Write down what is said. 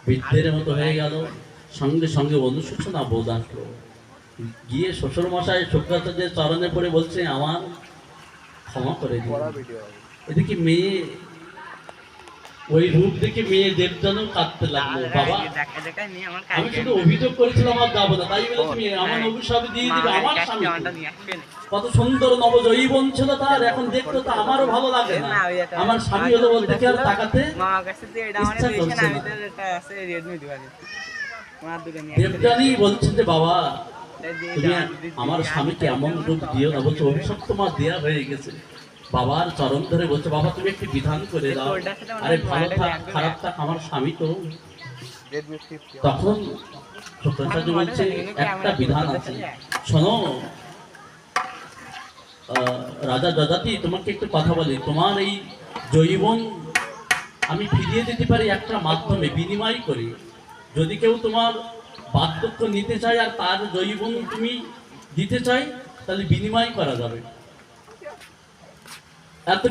বৃদ্ধের মতো হয়ে গেল। সঙ্গে সঙ্গে অনুশোচনা বোধ আসলো। গিয়ে শ্বশুর মশাই শুক্রাচার্যের চরণে পড়ে বলছে, আমার ক্ষমা করে দিন। এদিকে মেয়ে ওই রূপ দেখে মেয়ে দেবদানও কাঁদতে লাগলো। বাবা, আমি শুধু অভিযোগ করেছিলাম আর যাবো না, তাই বলে তুমি আমার অভিশাপ দিয়ে দিবে আমার স্বামী। কত সুন্দর নবজৈবন ছিল তার, এখন দেখতে তো আমারও ভালো লাগে না। আমার স্বামী হলো বলতে কি আর তাকাতে ইচ্ছা করছে না। দেবযানী বলছে যে বাবা, তুমি আমার স্বামীকে এমন রূপ দিও না। বলছে অভিশাপ তোমার দেয়া হয়ে গেছে। বাবার চরণ ধরে বলছে, বাবা তুমি একটি বিধান করে দাও। আরে ভালো থাক খারাপ থাক আমার স্বামী তো। তখন শুক্রাচার্য বলছে, একটা বিধান আছে, শোনো রাজা যজাতি, তোমাকে একটু কথা বলি। তোমার এই জৈবন আমি ফিরিয়ে দিতে পারি একটা মাধ্যমে, বিনিময় করি। যদি কেউ তোমার বার্ধক্য নিতে চায় আর তার জৈবন তুমি দিতে চাই, তাহলে বিনিময় করা যাবে। এত